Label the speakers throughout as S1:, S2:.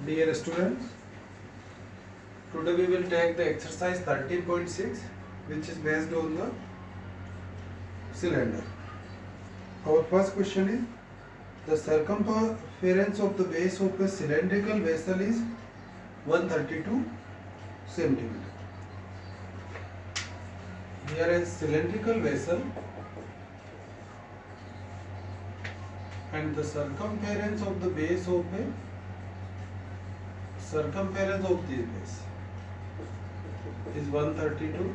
S1: Dear students, today we will take the exercise 13.6, which is based on the cylinder. Our first question is, the circumference of the base of a cylindrical vessel is 132 centimeter. Here is cylindrical vessel and the circumference of the base of a circumference of this base is 132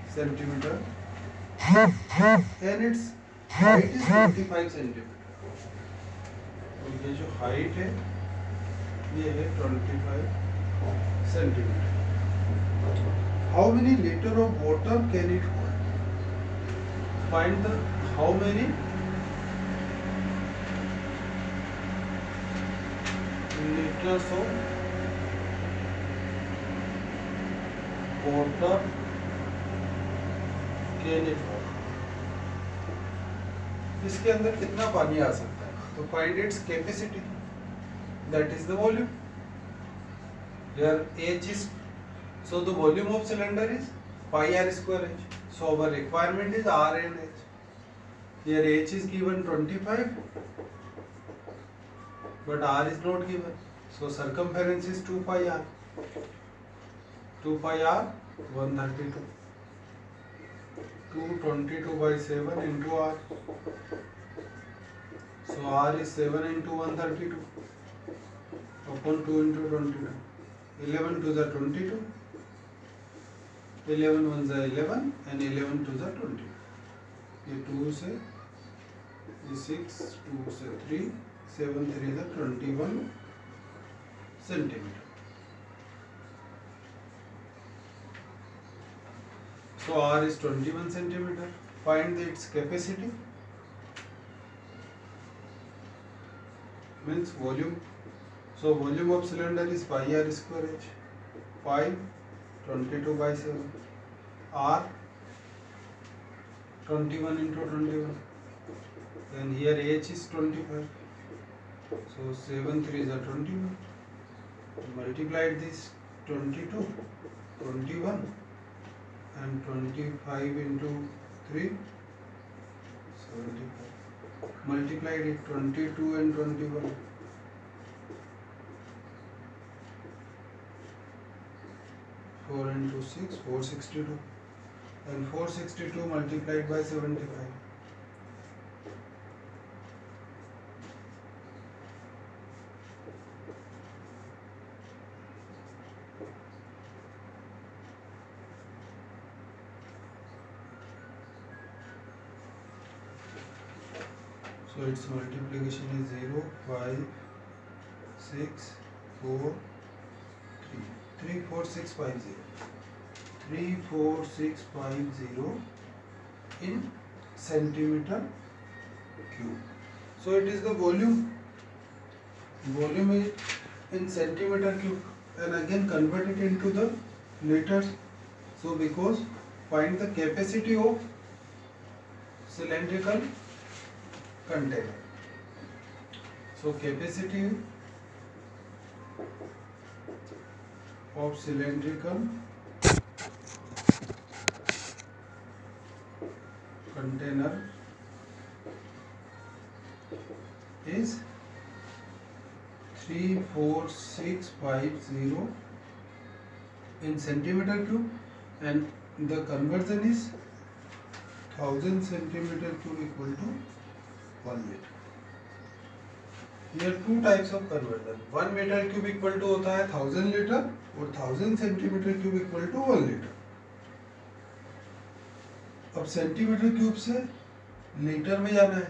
S1: centimeter and its height is 25 centimeter. तो ये जो height है ये है 25 centimeter. How many liter of water can it hold? Find the how many liters of water can it hold? इसके अंदर कितना पानी आ सकता है? तो find its capacity, that is the volume. Here H is, so the volume of cylinder is pi r square h. So our requirement is R and H. Here H is given 25, but R is not given. So circumference is 2 pi r. 2 pi r 132. 222 by 7 into R. So R is 7 into 132 upon 2 into 22. 11 to the 22. 11 1 is 11 and 11 to the 20. ये 2 से ये 6, 2 से 3, 7 3 is 21 centimeter. So R is 21 centimeter. Find its capacity. Means volume. So volume of cylinder is pi r square h. Pi 22 by 7. R 21 into 21. Then here h is 25. So 7 3 is 21. Multiplied this 22, 21 and 25 into 3, 75. Multiplied it 22 and 21. 4 into 6, 462. And 462 multiplied by 75. So its multiplication is 0, 5, 6, 4, 3. 3, 4, 6, 5, 0. 3, 4, 6, 5, 0 in centimeter cube. So it is the volume. Volume is in centimeter cube. And again convert it into the liters. So because find the capacity of cylindrical container. So capacity of cylindrical container is 34650 in centimeter cube, and the conversion is 1000 centimeter cube equal to 1 meter. Here two types of conversion. 1 meter cube equal to होता है 1000 litre और 1000 centimetre cube equal to 1 litre. अब centimetre cube से litre में जाना है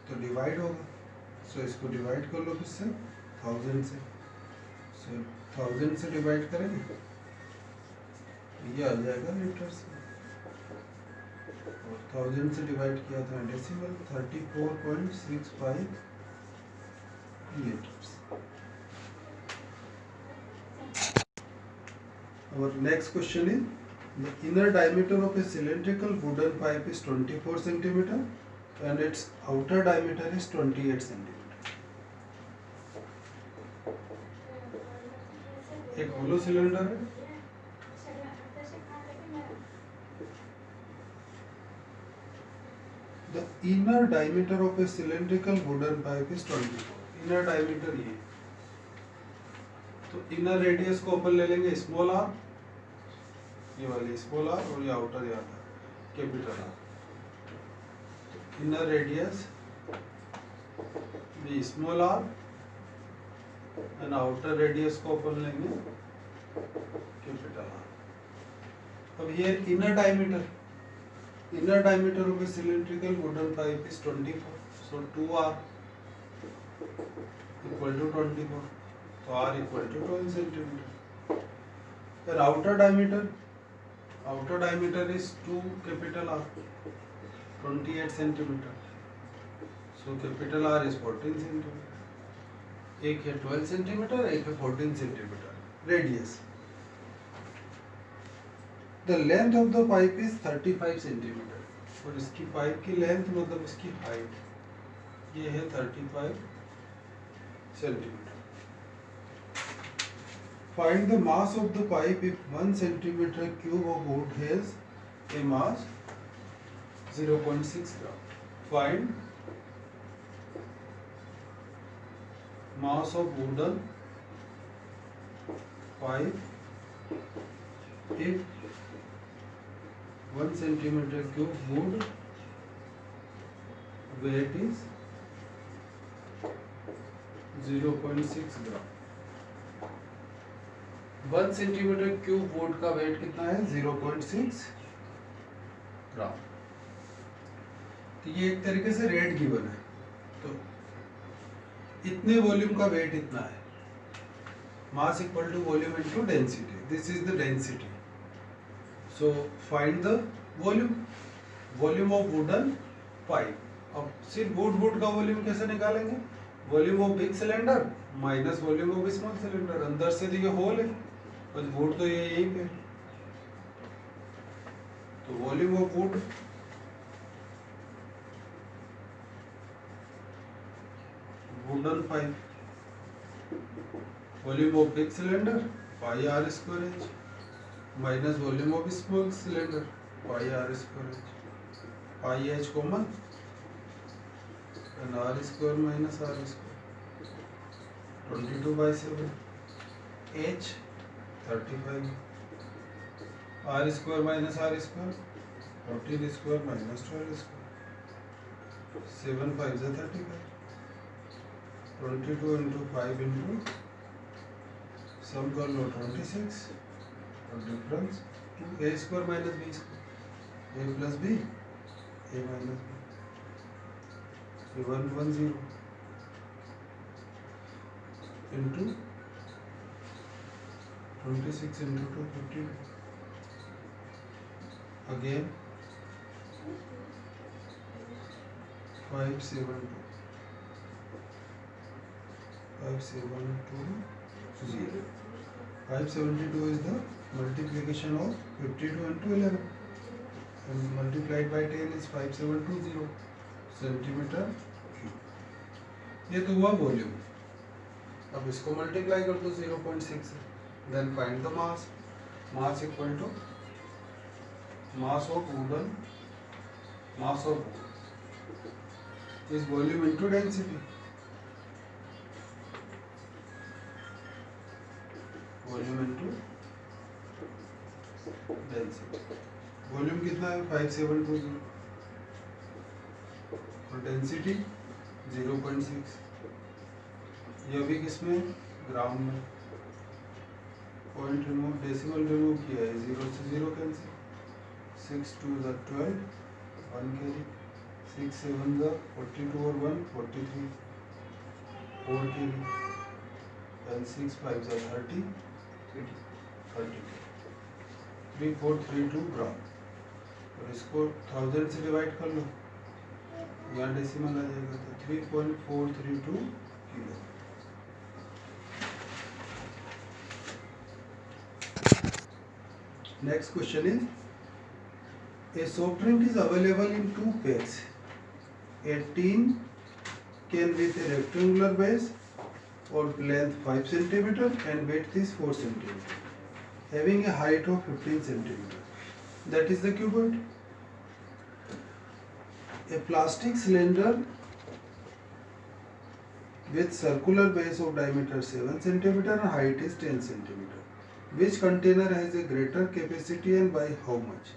S1: तो divide होगा. सो इसको डिवाइड कर लो किससे? 1000 से. सो 1000 से डिवाइड करेंगे ये आ जाएगा लीटर से. और 1000 से डिवाइड किया था decimal 34.65 liters. Our next question is, the inner diameter of a cylindrical wooden pipe is 24 centimeter and its outer diameter is 28 centimeter. एक होलो सिलेंडर है, the inner diameter of A cylindrical wooden pipe is 24। Inner diameter ये, तो inner radius को अपन ले लेंगे small are, ये वाली small are, और ये आउटर यहाँ था कैपिटल आर। इनर रेडियस भी small R and outer radius को अपन लेंगे कैपिटल आर। अब here inner diameter of a cylindrical wooden pipe is 24, so 2r equal to 24, so r equal to 12 centimeter. Then outer diameter is 2 capital R, 28 centimeter, so capital R is 14 centimeter. एक है 12 centimeter, एक है 14 centimeter radius. The length of the pipe is 35 centimeter, और इसकी pipe की length मतलब इसकी height ये है 35 centimeter. Find the mass of the pipe if 1 centimeter cube of wood has a mass 0.6 gram. Find mass of wooden pipe if 1 centimeter cube wood weight is 0.6 gram. 1 centimeter cube wood का wait कितना है 0.6 ग्राम। तो ये एक तरीके से rate given है, तो इतने वॉल्यूम का वेट इतना है, mass equal to volume into density, this is the density. So find the volume of wooden pipe. अब सिर्फ wood का वॉल्यूम कैसे निकालेंगे? Volume of big cylinder minus volume of small cylinder. अंदर से देखिए होल है, बस वुड तो ये यहीं पे, तो volume of wood wooden pipe, volume of big cylinder pi r square h minus volume of small cylinder pi r square h, pi h common and r square minus r square, 22/7 h 35, r square minus r square 14 square minus 12 square, 7 5 is 35, 22 into 5 into sum कर लो 26, और difference a square minus b square, a plus b a minus b, 110 into 26 into 2 15, again 572 0. 572 is the multiplication of 52 into 11 and multiplied by 10 is 5720 centimeter cube. ये तो हुआ volume. अब इसको multiply कर दो 0.6 से, then find the mass, mass equal to mass of wooden, mass of is volume into density, volume into density. Volume कितना है 5720 और डेंसिटी 0.6, ये भी किसमें ग्राम में, पॉइंट रिमूव डेसिमल रिमूव किया है, 0 से 0 कैंसिल, 6 2 = 12 1 कैरी, 6 7 = 42 और 1 43 4 कैरी and 6 5 = 30 3432 ग्राम। और इसको 1000 से डिवाइड कर लो, यहाँ डेसिमल आ जाएगा, तो 3.432 kilo. Next question is a soft drink is available in 2 packs, 18 can with a rectangular base or length 5 centimeter and width is 4 centimeter, having a height of 15 centimeter. That is the cuboid. A plastic cylinder with circular base of diameter 7 centimeter and height is 10 centimeter. Which container has a greater capacity and by how much?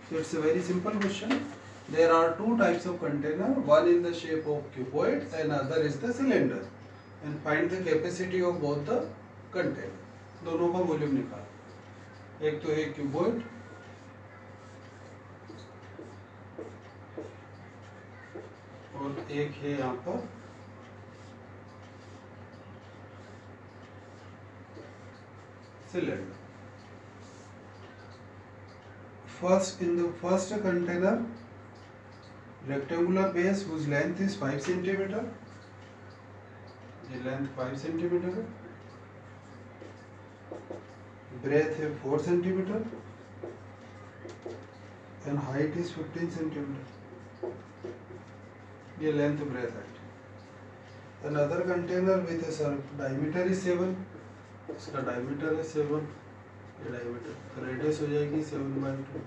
S1: So it's a very simple question. There are two types of container, one in the shape of cuboid and other is the cylinder. And find the capacity of both the container. दोनों का volume निकाल. एक तो है cuboid और एक है यहाँ पर cylinder. First, in the first container, rectangular base whose length is 5 centimeter. The length 5 centimeter है. Breadth है 4 centimeter and height is 15 centimeter. ये length breadth height. Another container with a diameter is 7. इसका diameter है 7. ये diameter. Radius हो जाएगी 7/2.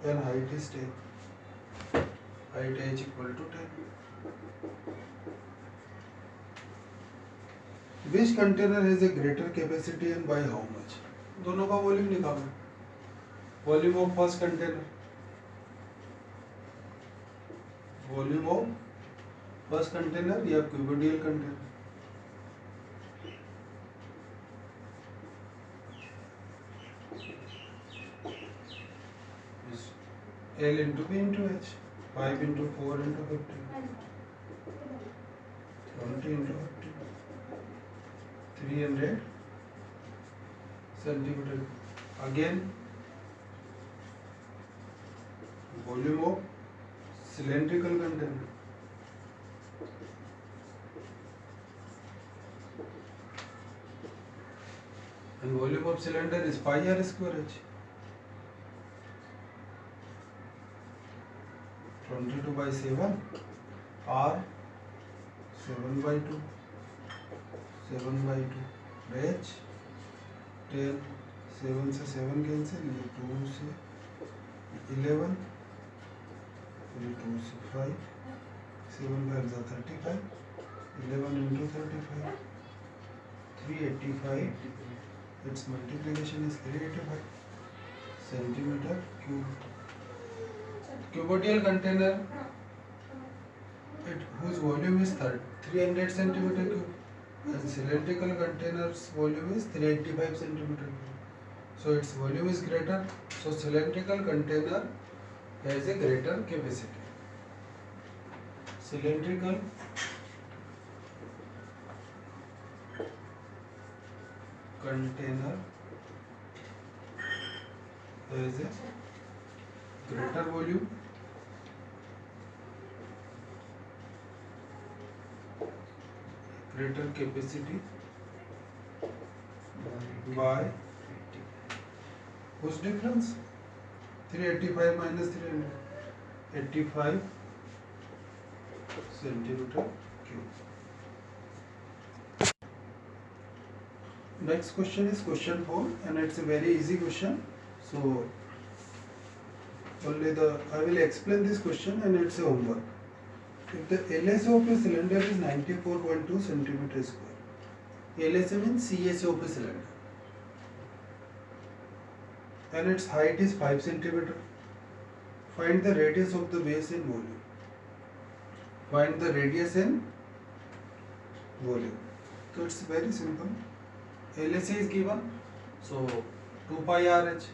S1: And height is 10. Height h equal to 10. Which container has a greater capacity and by how much? दोनों का volume निकालना. Volume of first container. Volume of first container या cuboidal container. L into B into H. 5 into 4 into 15. 20 into 15. 300 centimeter. Again, volume of cylindrical container. And volume of cylinder is pi r square h. 22/7 r 7/2 7/2 h 10 7 से 7 cancel, ये 2 से 11, ये 2 से 5, 7 5 जा 35, 11 into 35 385. Its multiplication is 385 centimeter cube. Cuboidal container whose volume is 300 centimeter cube and cylindrical container's volume is 385 centimeter cube. So its volume is greater. So cylindrical container has a greater capacity. Cylindrical container has a greater volume greater capacity by whose difference 385 minus 300 85 centimeter cube. Next question is question 4 and it's a very easy question. So only I will explain this question and it's a homework. If the LSA of a cylinder is 94.2 centimeter square, LSA means CSA of a cylinder, and its height is 5 centimeter. Find the radius of the base in volume. Find the radius in volume. So it's very simple. LSA is given, so 2 pi RH.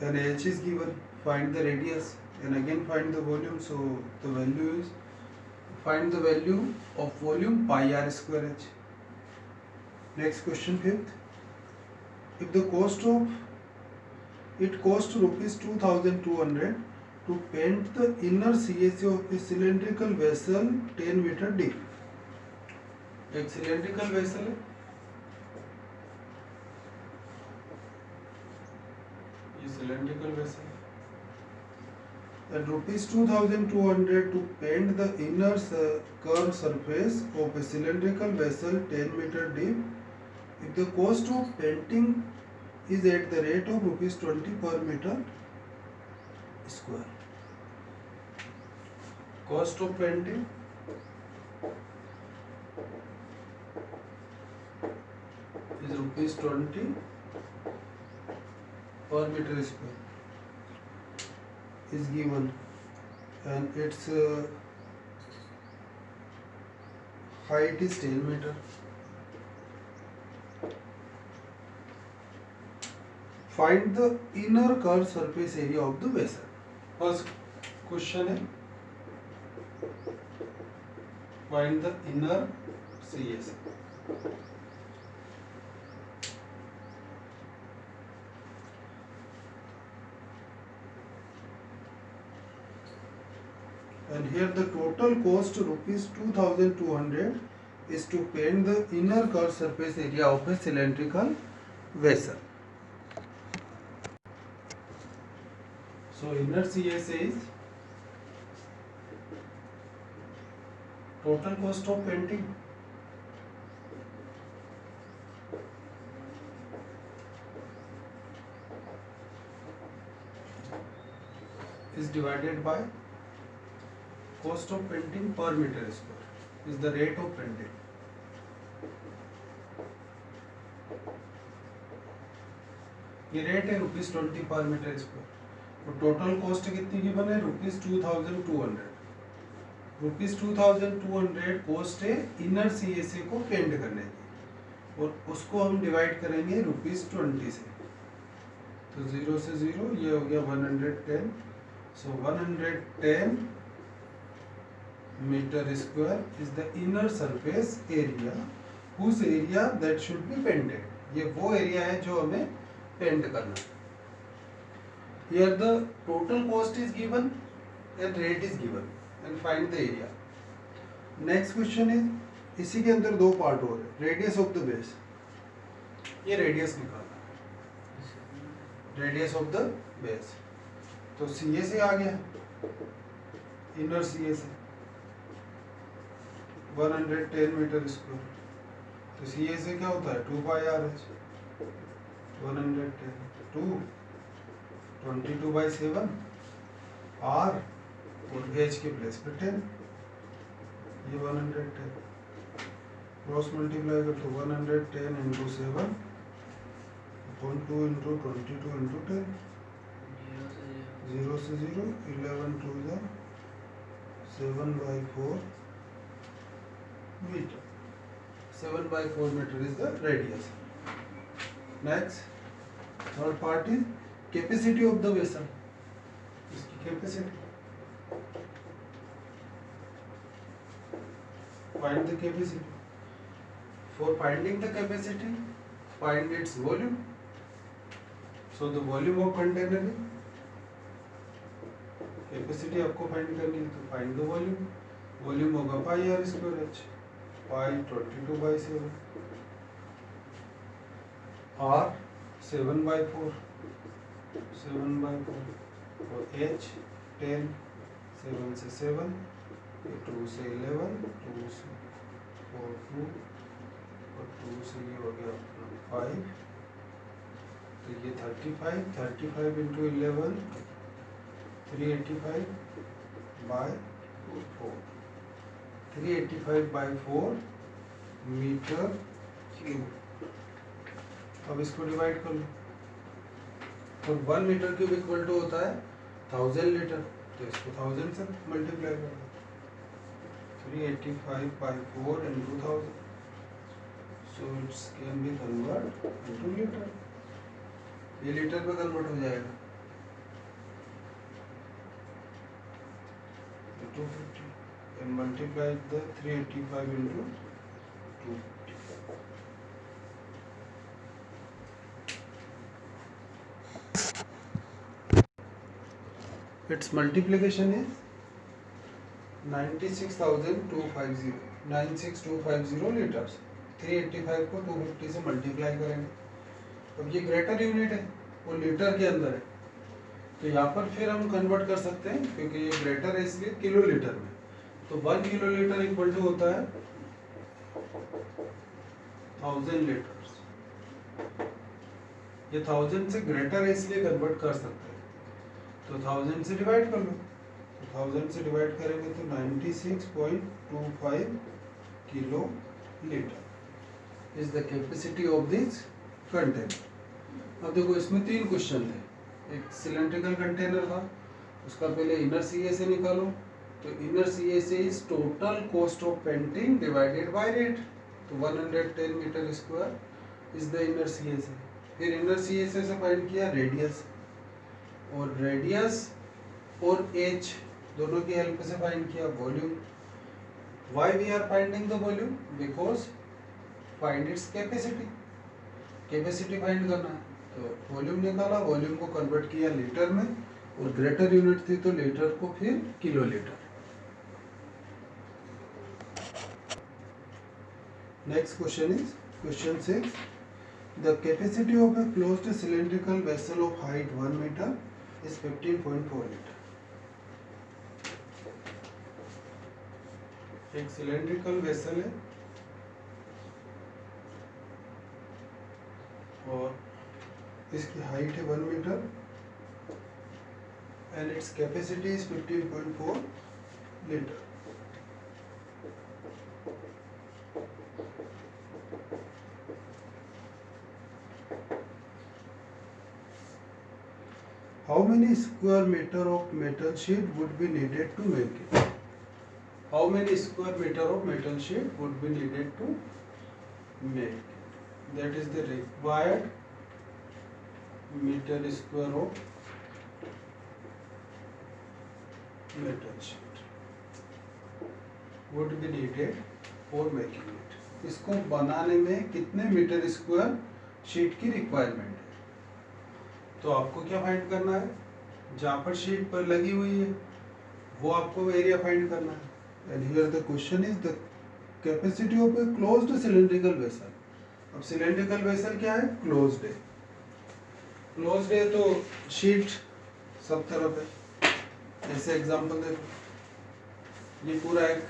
S1: And h is given, find the radius and again find the volume. So the value is, find the value of volume pi r square h. Next question 5th. If the cost of it cost rupees 2200 to paint the inner CSA of a cylindrical vessel 10 meter deep. एक cylindrical vessel है, cylindrical vessel and rupees 2200 to paint the inner curved surface of a cylindrical vessel 10 meter deep. If the cost of painting is at the rate of rupees 20 per meter square. Cost of painting is rupees 20 per meter square is given, and its height is 10 meter. Find the inner curved surface area of the vessel. First question है find the inner CS. And here the total cost rupees 2200 is to paint the inner curved surface area of a cylindrical vessel. So inner CS is total cost of painting is divided by cost of painting per meter square is the rate of painting. ये rate है rupees 20 पर metre square. तो total cost कितनी की बने rupees 2200. Rupees 2200 cost है inner CSA को paint करने की, और उसको हम डिवाइड करेंगे रुपीज 20 से. तो 0 से 0 ये हो गया 110. सो 110 meter square is the inner surface area whose area that should be painted. ये वो एरिया है जो हमें पेंट करना है. Here the total cost is given and rate is given and find the area. Next question is इसी के अंदर दो पार्ट हो रहे. रेडियस ऑफ द बेस, ये रेडियस निकालना है, रेडियस ऑफ द बेस. तो सी ए से आ गया इनर सी ए से 110 मीटर स्क्वायर. तो सी ए से क्या होता है 2 pi R H. 110 2 22 by 7 are और एच के प्लेस पे 10. ये 110 क्रॉस मल्टीप्लाई कर तो 110 इंटू 7 अपॉन 2 इंटू 22 इंटू 10. 0 से 0 11 2 जा 7 by 4 meter. 7 by 4 meter is the radius. Next third part is capacity of the vessel. इसकी capacity, find the capacity. For finding the capacity, find its volume. So the volume of container is capacity आपको find करनी है. तो find the volume. Volume होगा pi r square h. Pi 22 by 7 r 7 by 4 7 by 4 और H 10. 7 से 7 2 से 11 2 से 4 2 और 2 से ये हो गया 5. तो ये 35 into 11 385 by 4. 385 by 4 metre cube. अब इसको डिवाइड कर लो. तो 1 मीटर क्यूब इक्वल टू होता है 1000 लीटर. तो इसको 1000 से मल्टीप्लाई कर लो. 385 by 4 into 1000. So it's can be convert into litre. ये लीटर में कन्वर्ट हो जाएगा. 250 and multiply the 385 into 250. Its multiplication is 96,250 96250 litres. 385 को 250 से मल्टीप्लाई करेंगे. अब ये ग्रेटर यूनिट है, वो लीटर के अंदर है. तो यहाँ पर फिर हम कन्वर्ट कर सकते हैं क्योंकि ये ग्रेटर है इसलिए किलोलीटर में। तो 1 किलोलीटर इक्वल टू होता है 1000 लीटर्स। ये 1000 से ग्रेटर है इसलिए कन्वर्ट कर सकते हैं। तो 1000 से डिवाइड कर लो। तो 1000 से डिवाइड करेंगे तो 96.25 kilo litre is the capacity of this container. अब देखो इसमें 3 क्वेश्चन थे। एक सिलेंड्रिकल कंटेनर था, उसका पहले इनर सीए से निकालो। तो inner CSA is total cost of painting divided by rate. तो 110 metre square is the inner CSA. फिर इनर सीए से फाइंड किया रेडियस, और रेडियस और एच दोनों की हेल्प से फाइंड किया volume. Why we are finding the volume? Because find its capacity. Capacity find करना है तो वॉल्यूम निकाला, वॉल्यूम को कन्वर्ट किया लीटर में, और ग्रेटर यूनिट थी तो लीटर को फिर kilolitre. Next question is question 6। The capacity of a closed cylindrical vessel of height 1 metre is 15.4 litre. एक सिलेंड्रिकल वेसल है और इसकी हाइट है 1 metre and its capacity is 15.4 liter. How many square meter of metal sheet would be needed to make it? How many square meter of metal sheet would be needed to make it? That is the required meter square of metal sheet would be needed for making it. इसको बनाने में कितने metre square sheet की requirement है? तो आपको क्या find करना है? जहाँ पर शीट पर लगी हुई है वो आपको एरिया फाइंड करना है। And here the question is the capacity of a closed cylindrical vessel. अब सिलेंड्रिकल वेसल क्या है? क्लोज्ड है। क्लोज्ड है तो शीट सब तरफ है। ऐसे एग्जांपल देखो, ये पूरा एक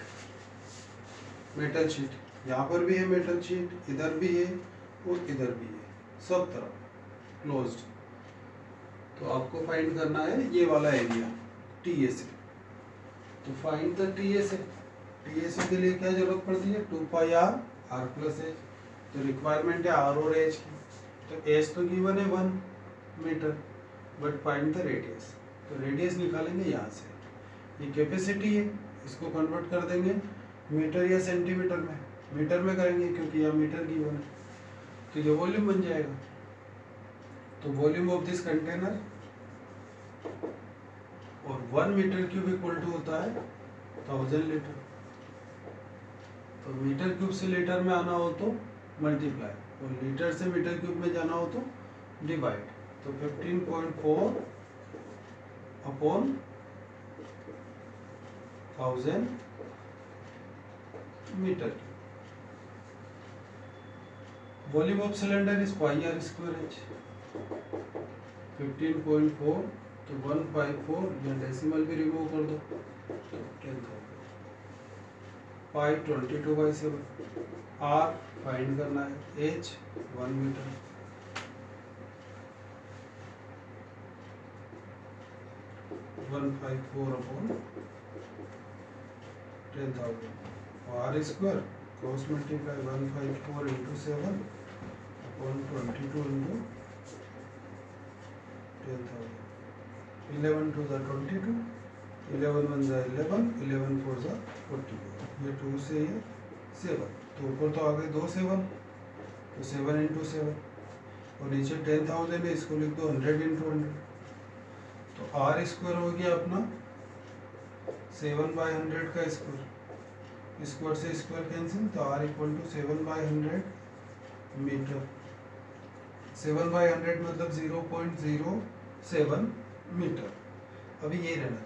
S1: मेटल शीट, यहाँ पर भी है मेटल शीट, इधर भी है और इधर भी है, सब तरफ क्लोज्ड। तो आपको फाइंड करना है ये वाला एरिया टीएसए। तो फाइंड द टीएसए। टीएसए के लिए क्या जरूरत पड़ती है? 2 pi r r plus h. तो रिक्वायरमेंट है आर और एच की। तो एच तो गिवन है 1 metre, but find the radius. तो रेडियस निकालेंगे यहाँ से। ये कैपेसिटी है, इसको कन्वर्ट कर देंगे मीटर या सेंटीमीटर में। मीटर में करेंगे क्योंकि यहाँ मीटर गिवन है। तो ये वॉल्यूम बन जाएगा। तो वॉल्यूम ऑफ दिस कंटेनर, और 1 मीटर क्यूब इक्वल टू होता है 1000 लीटर। तो मीटर क्यूब से लीटर में आना हो तो मल्टीप्लाई, और लीटर से मीटर क्यूब में जाना हो तो डिवाइड। तो 15.4 upon 1000 metre cube. Volume of cylinder is pi r square h. 15.4 तो 154, या डेसिमल भी रिमूव कर दो तो 10,000। पाई 22/7। आर फाइंड करना है, h 1 metre. One 154 upon 10,000। R square cross multiply 154 into 7 upon 22 into 10,000। 11 2 ज़ा 22, 11 1 ज़ा 11, 11 4 ज़ा 44। ये 2 से ये 7, तो ऊपर तो आ गए 2 7, तो 7 इंटू 7, और नीचे 10,000 है, इसको लिख दो 100 इंटू 100। तो आर स्क्वायर हो गया अपना 7/100 का स्क्वायर। स्क्वायर से स्क्वायर कैंसिल, तो आर इक्वल टू 7/100 मीटर। 7/100 मतलब 0.07 मीटर। अभी ये रहना था।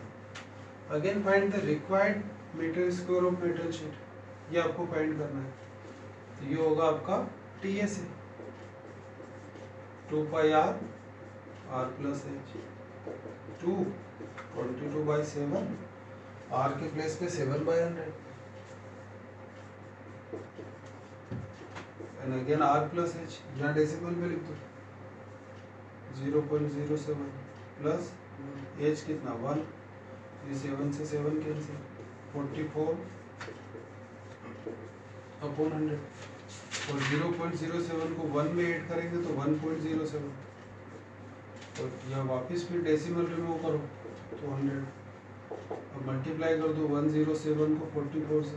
S1: Again find the required metre square of metal sheet, ये आपको फाइंड करना है। तो ये होगा आपका TSA, 2 pi r r plus h. 2 22/7 r के प्लेस पे 7/100 and again r plus h यहाँ डेसिमल में लिख दो 0.07 प्लस h कितना 1 ये 7 से 7 कैंसिल 44/100 और 0.07 को 1 में ऐड करेंगे तो 1.07 और यहाँ वापस फिर डेसिमल रिमूव करो तो 100 अब मल्टीप्लाई कर दो 107 को 44 से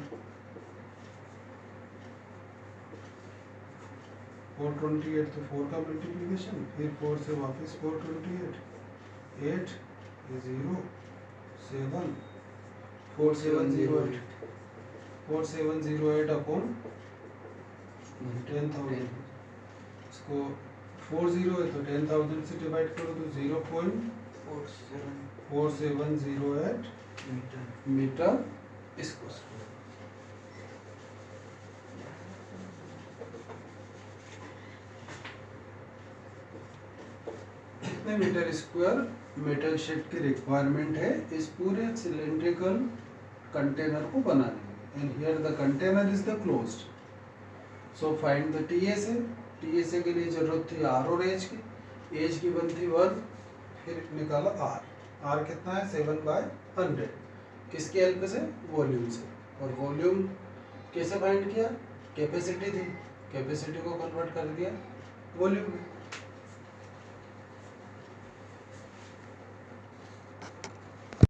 S1: 428 तो 4 का मल्टीप्लिकेशन फिर 4 से वापस 428 8 ये 0 7 4708 4708 अपॉन 10,000 इसको 40 है तो 10,000 से डिवाइड करो तो 0.4708 मीटर स्क्वायर। कितने मीटर स्क्वायर मेटल शीट की रिक्वायरमेंट है इस पूरे सिलेंड्रिकल कंटेनर को बनाने में and here the container is the closed. So find the TSA. TSA के लिए जरूरत थी आर और एच की, एच की बनती 1 फिर निकाला आर। आर कितना है 7/100 किसकी हेल्प से वॉल्यूम से। और वॉल्यूम कैसे फाइंड किया कैपेसिटी थी कैपेसिटी को कन्वर्ट कर दिया वॉल्यूम में।